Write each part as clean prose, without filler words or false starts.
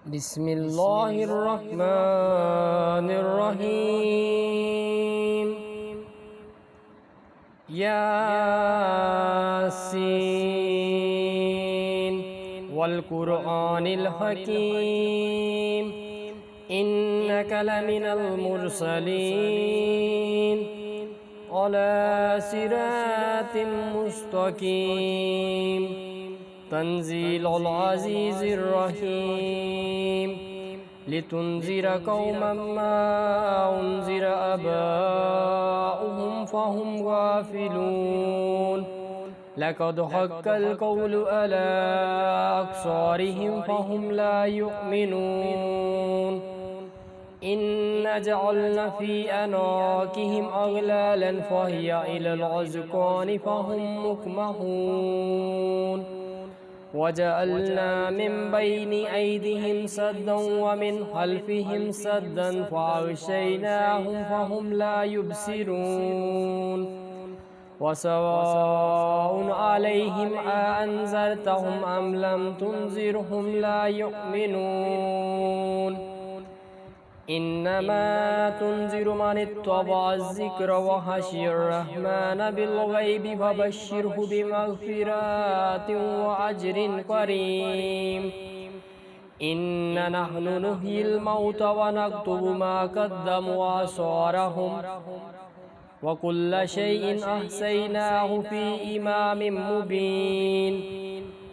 بسم الله الرحمن الرحيم ياسين والقرآن الحكيم إنك لمن المرسلين على صراط مستقيم تنزيل العزيز الرحيم لتنذر قوما ما أنذر آباؤهم فهم غافلون لقد حق القول على أكثرهم فهم لا يؤمنون إن جعلنا في أعناقهم أغلالا فهي إلى الأذقان فهم مقمحون وجعلنا من بين أيديهم سدا ومن خلفهم سدا فأغشيناهم فهم لا يبصرون وسواء عليهم أأنذرتهم أم لم تنذرهم لا يؤمنون إنما تنذر من اتبع الذكر وخشي الرحمن بالغيب فبشره بمغفرات وأجر كريم إنا نحن نحيي الموتى ونكتب ما قدموا وآثارهم وكل شيء أحصيناه في إمام مبين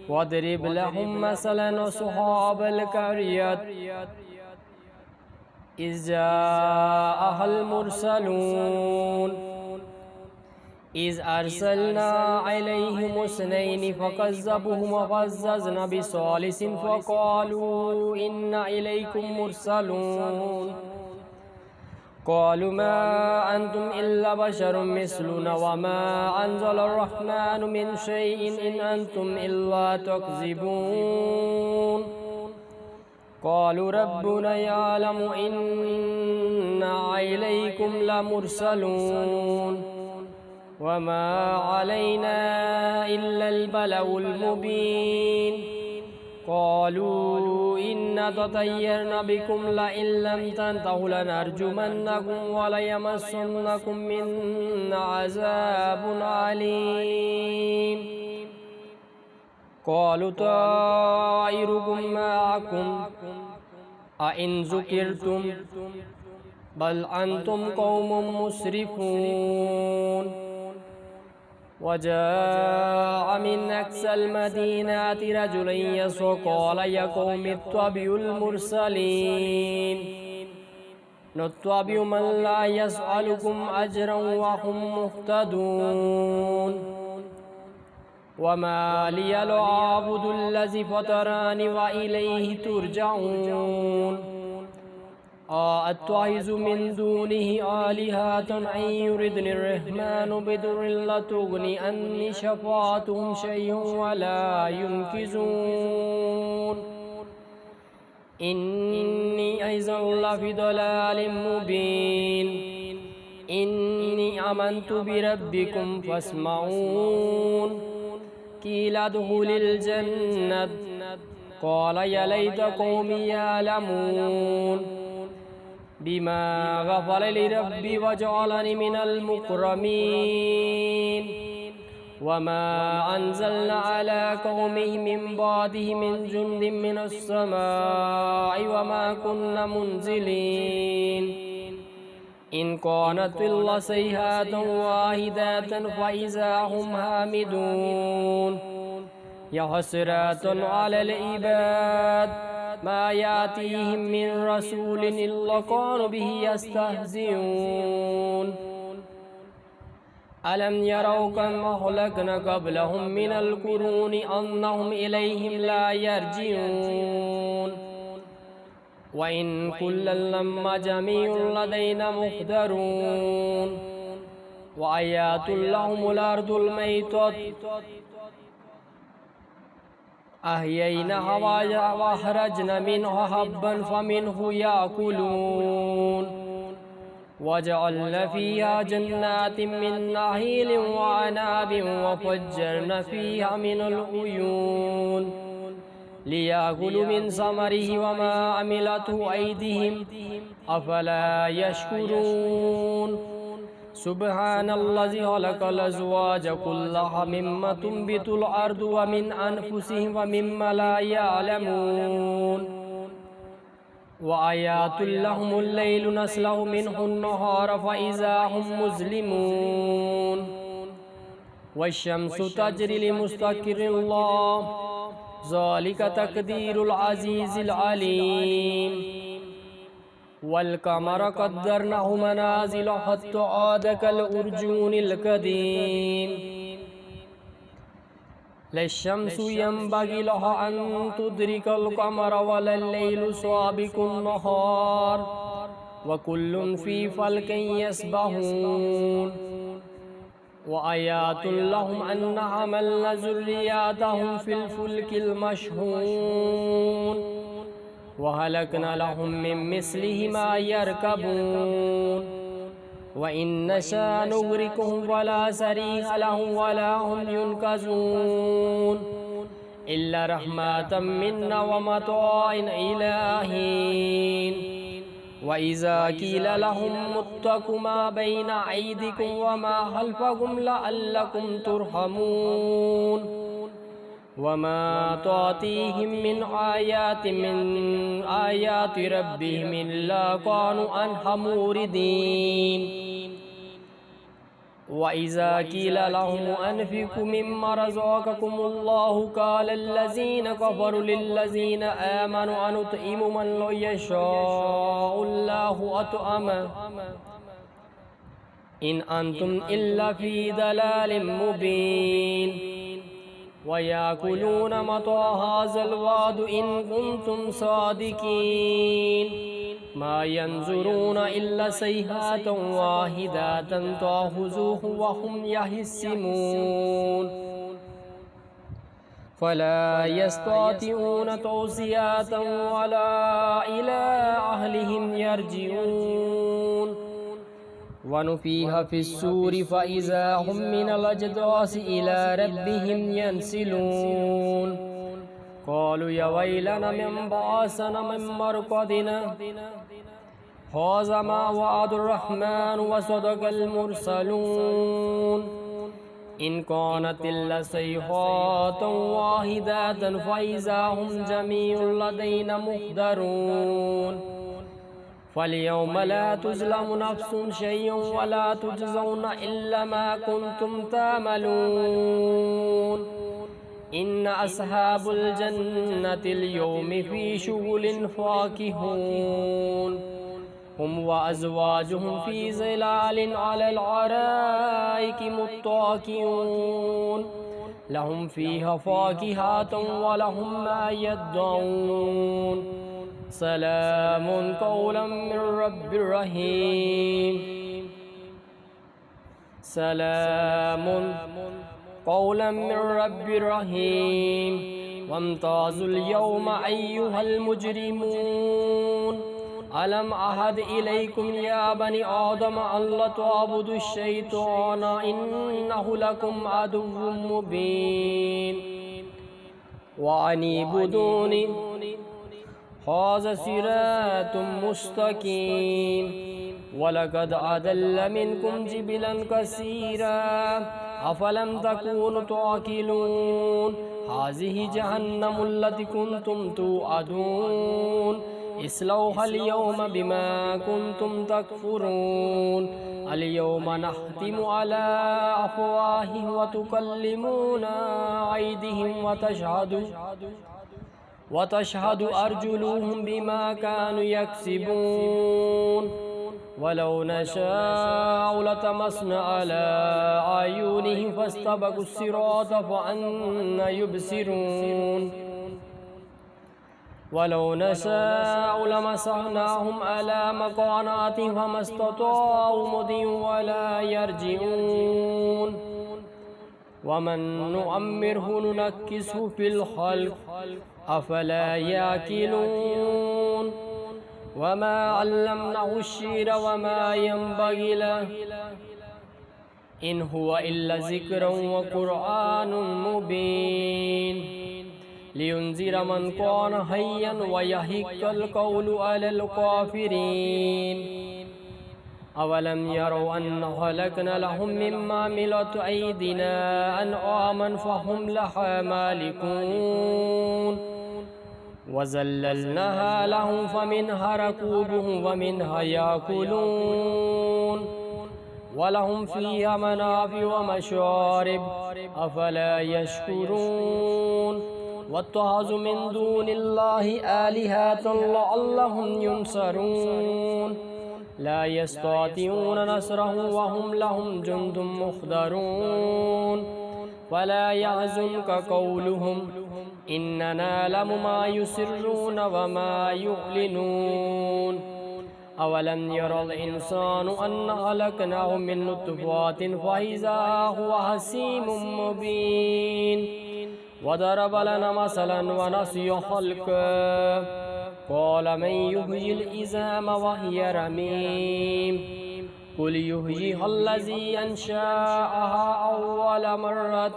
واضرب لهم مثلا أصحاب القرية إذ جاءها المرسلون إذ أرسلنا عليهم اثنين فكذبوهما وعززنا بثالث فقالوا إنا إليكم مرسلون قالوا ما أنتم إلا بشر مثلنا وما أنزل الرحمن من شيء إن أنتم إلا تكذبون قالوا ربنا يعلم إنا إليكم لمرسلون وما علينا إلا البلاغ المبين قالوا إنا تطيرنا بكم لئن لم تنتهوا لنرجمنكم وليمسنكم منا عذاب أليم قالوا طائركم معكم أئن ذكرتم بل أنتم قوم مسرفون وجاء من أقصى المدينة رجل يسعى قال يا قوم اتبعوا المرسلين نتبع من لا يسألكم أجرا وهم مهتدون وما لي لا أعبد الذي فطرني وإليه ترجعون أتخذ من دونه آلهة أن يردني الرحمن بضر لا تغني عني شفاعتهم شيئا ولا ينقذون إني إذا لفي ضلال مبين إني آمنت بربكم فاسمعون قيل ادخل الجنة قال يا ليت قومي يعلمون بما غفر لي ربي وجعلني من المكرمين وما أنزلنا على قومه من بعده من جند من السماء وما كنا منزلين إن كانت إلا صيحة واحدة فإذا هم حامدون يا حسرة على العباد ما يأتيهم من رسول إلا كانوا به يستهزئون ألم يروا كم أهلكنا قبلهم من القرون أنهم إليهم لا يرجعون وإن كلا لما جميع لدينا محضرون وآيات لهم الأرض الميتة أحييناها وأخرجنا منها حبا فمنه يأكلون وجعلنا فيها جنات من نخيل وعناب وفجرنا فيها من العيون ليأكلوا من ثمره وما عملته أيديهم أفلا يشكرون سبحان الذي خلق الأزواج كلها مما تنبت الأرض ومن أنفسهم ومما لا يعلمون وآيات لهم الليل نسلخ منه النهار فإذا هم مظلمون والشمس تجري لمستقر الله ذلك تقدير العزيز العليم والقمر قدرناه منازل حتى عاد كالأرجون القديم لا الشمس ينبغي لها أن تدرك القمر ولا الليل سابق النهار وكل في فلك يسبحون وآيات لهم أن حملنا ذرياتهم في الفلك المشحون وهلكنا لهم من مثله ما يركبون وإن نشأ نغرقهم ولا صريخ لهم ولا هم ينقذون إلا رحمة منا ومتاع إلى حين وإذا قيل لهم اتقوا ما بين أيديكم وما خلفكم لعلكم ترحمون وما تأتيهم من آيات ربهم إلا كانوا عنها معرضين وإذا قيل لهم أنفقوا مما رزقكم الله قال الذين كفروا للذين آمنوا أنطعم من لو يشاء الله أطعمه إن أنتم إلا في ضلال مبين ويأكلون متاع هذا الوعد إن كنتم صادقين ما ينظرون إلا صيحة واحدة تأخذوه وهم يحسمون فلا يستطيعون توصية ولا إلى أهلهم يرجعون ونفيخ في السور فإذا هم من الأجداث إلى ربهم ينسلون قالوا يا ويلنا من بعثنا من مرقدنا هذا ما وعد الرحمن وصدق المرسلون إن كانت إلا صيحة واحدة فإذا هم جميع لدينا محضرون فاليوم لا تظلم نفس شيئا ولا تجزون إلا ما كنتم تعملون إن أصحاب الجنة اليوم في شغل فاكهون هم وأزواجهم في ظلال على الأرائك متكئون لهم فيها فاكهة ولهم ما يدعون سلام قولا من رب رحيم سلام قولا من رب رحيم وامتازوا اليوم أيها المجرمون ألم أعهد إليكم يا بني آدم ألا تعبدوا الشيطان إنه لكم عدو مبين وأن اعبدوني هذا صراط مستقيم ولقد أضل منكم جبلا كثيرا أفلم تكونوا تعقلون هذه جهنم التي كنتم توعدون اصلوها اليوم بما كنتم تكفرون اليوم نختم على أفواههم وتكلمنا أيديهم وتشهد أرجلهم بما كانوا يكسبون ولو نشاء لطمسنا على أعينهم فاستبقوا الصراط فأنى يبصرون ولو نشاء لمسحناهم على مكاناتهم فما استطاعوا مضيا ولا يرجعون ومن نؤمره ننكسه في الخلق أفلا يأكلون وما علمناه الشعر وما ينبغي له إن هو إلا ذكر وقرآن مبين لينذر من كان حيا ويحق القول على الكافرين أولم يروا أن خلقنا لهم مما عملت أيدينا أنعاما فهم لها مالكون وذللناها لهم فمنها ركوبهم ومنها يأكلون ولهم فيها منافع ومشارب أفلا يشكرون واتخذوا من دون الله آلهة لعلهم ينصرون لا يستطيعون نصره وهم لهم جند محضرون ولا يحزنك قولهم إننا نعلم ما يسرون وما يعلنون أولم ير الإنسان أن خلقناه من نطفة فإذا هو حسيم مبين وضرب لنا مثلا ونسي خلقه قال من يحيي العظام وهي رميم قل يحييها الذي أنشأها أول مرة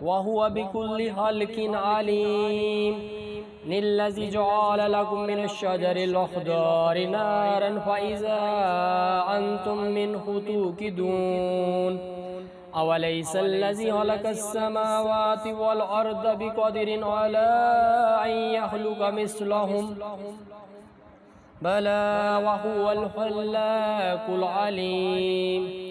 وهو بكل خلق عليم الذي جعل لكم من الشجر الأخضر نارا فإذا أنتم منه توقدون أوليس الذي خلق السماوات والأرض بقدر على أن يخلق مثلهم بلى وهو الخلاق العليم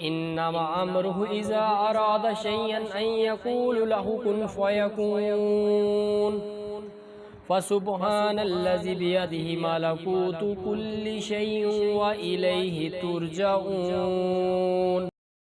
إنما أمره إذا أراد شيئا أن يقول له كن فيكون فسبحان الذي بيده ملكوت كل شيء وإليه ترجعون.